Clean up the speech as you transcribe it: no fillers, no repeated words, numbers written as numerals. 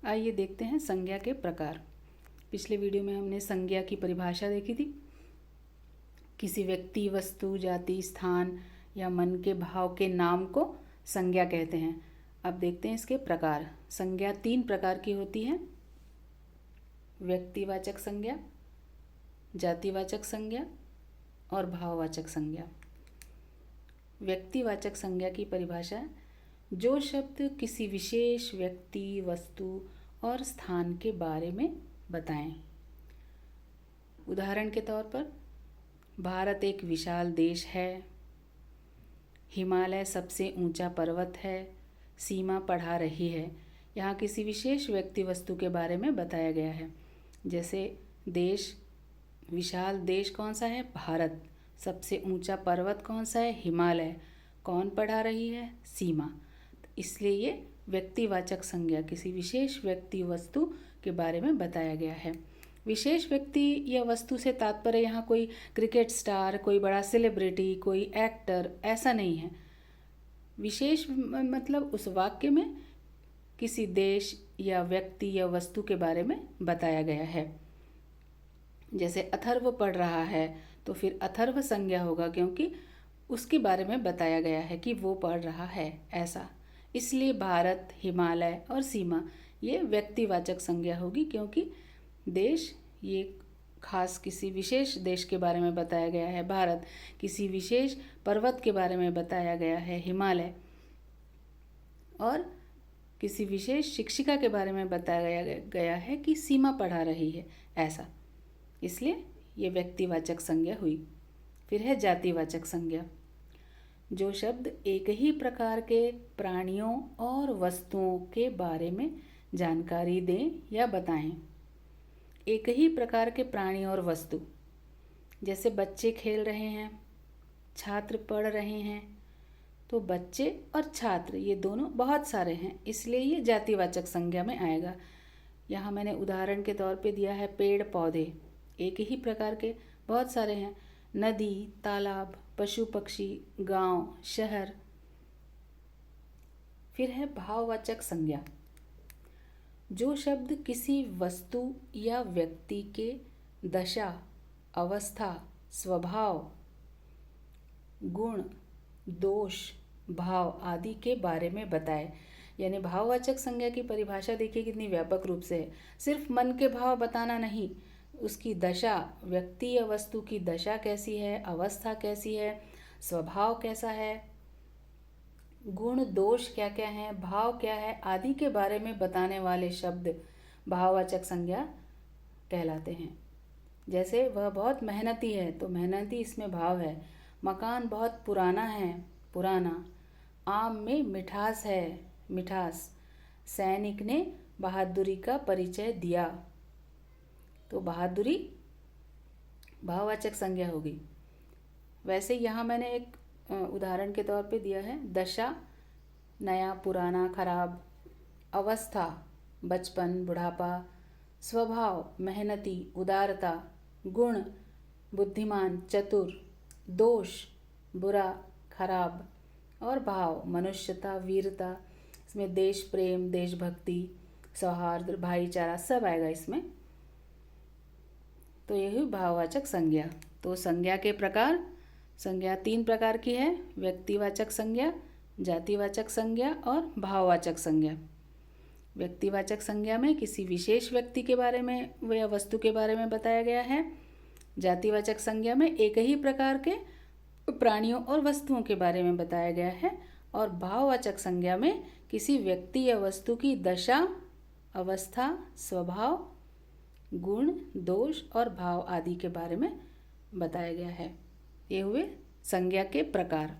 आइए देखते हैं संज्ञा के प्रकार। पिछले वीडियो में हमने संज्ञा की परिभाषा देखी थी। किसी व्यक्ति, वस्तु, जाति, स्थान या मन के भाव के नाम को संज्ञा कहते हैं। अब देखते हैं इसके प्रकार। संज्ञा 3 प्रकार की होती है: व्यक्तिवाचक संज्ञा, जातिवाचक संज्ञा और भाववाचक संज्ञा। व्यक्तिवाचक संज्ञा की परिभाषा है: जो शब्द किसी विशेष व्यक्ति, वस्तु और स्थान के बारे में बताएं। उदाहरण के तौर पर, भारत एक विशाल देश है, हिमालय सबसे ऊंचा पर्वत है, सीमा पढ़ा रही है। यहाँ किसी विशेष व्यक्ति, वस्तु के बारे में बताया गया है। जैसे देश, विशाल देश कौन सा है? भारत। सबसे ऊंचा पर्वत कौन सा है? हिमालय। कौन पढ़ा रही है? सीमा। इसलिए ये व्यक्तिवाचक संज्ञा किसी विशेष व्यक्ति, वस्तु के बारे में बताया गया है। विशेष व्यक्ति या वस्तु से तात्पर्य यहाँ कोई क्रिकेट स्टार, कोई बड़ा सेलिब्रिटी, कोई एक्टर, ऐसा नहीं है। विशेष मतलब उस वाक्य में किसी देश या व्यक्ति या वस्तु के बारे में बताया गया है। जैसे अथर्व पढ़ रहा है तो फिर अथर्व संज्ञा होगा, क्योंकि उसके बारे में बताया गया है कि वो पढ़ रहा है, ऐसा। इसलिए भारत, हिमालय और सीमा ये व्यक्तिवाचक संज्ञा होगी, क्योंकि देश ये खास किसी विशेष देश के बारे में बताया गया है, भारत किसी विशेष पर्वत के बारे में बताया गया है, हिमालय और किसी विशेष शिक्षिका के बारे में बताया गया है कि सीमा पढ़ा रही है, ऐसा। इसलिए ये व्यक्तिवाचक संज्ञा हुई। फिर है जातिवाचक संज्ञा। जो शब्द एक ही प्रकार के प्राणियों और वस्तुओं के बारे में जानकारी दें या बताएं। एक ही प्रकार के प्राणी और वस्तु, जैसे बच्चे खेल रहे हैं, छात्र पढ़ रहे हैं, तो बच्चे और छात्र ये दोनों बहुत सारे हैं, इसलिए ये जातिवाचक संज्ञा में आएगा। यहाँ मैंने उदाहरण के तौर पे दिया है पेड़ पौधे, एक ही प्रकार के बहुत सारे हैं। नदी, तालाब, पशु पक्षी, गांव, शहर। फिर है भाववाचक संज्ञा। जो शब्द किसी वस्तु या व्यक्ति के दशा, अवस्था, स्वभाव, गुण, दोष, भाव आदि के बारे में बताए। यानी भाववाचक संज्ञा की परिभाषा देखिए कितनी व्यापक रूप से है। सिर्फ मन के भाव बताना नहीं, उसकी दशा, व्यक्ति या वस्तु की दशा कैसी है, अवस्था कैसी है, स्वभाव कैसा है, गुण दोष क्या क्या है, भाव क्या है आदि के बारे में बताने वाले शब्द भाववाचक संज्ञा कहलाते हैं। जैसे वह बहुत मेहनती है, तो मेहनती इसमें भाव है। मकान बहुत पुराना है, पुराना। आम में मिठास है, मिठास। सैनिक ने बहादुरी का परिचय दिया, तो बहादुरी भाववाचक संज्ञा होगी। वैसे यहाँ मैंने एक उदाहरण के तौर पे दिया है दशा, नया, पुराना, खराब। अवस्था, बचपन, बुढ़ापा। स्वभाव, मेहनती, उदारता। गुण, बुद्धिमान, चतुर। दोष, बुरा, खराब। और भाव, मनुष्यता, वीरता। इसमें देश प्रेम, देशभक्ति, सौहार्द, भाईचारा सब आएगा इसमें। तो यही भाववाचक संज्ञा। तो संज्ञा के प्रकार, संज्ञा 3 प्रकार की है: व्यक्तिवाचक संज्ञा, जातिवाचक संज्ञा और भाववाचक संज्ञा। व्यक्तिवाचक संज्ञा में किसी विशेष व्यक्ति के बारे में या वस्तु के बारे में बताया गया है। जातिवाचक संज्ञा में एक ही प्रकार के प्राणियों और वस्तुओं के बारे में बताया गया है। और भाववाचक संज्ञा में किसी व्यक्ति या वस्तु की दशा, अवस्था, स्वभाव, गुण, दोष और भाव आदि के बारे में बताया गया है। ये हुए संज्ञा के प्रकार।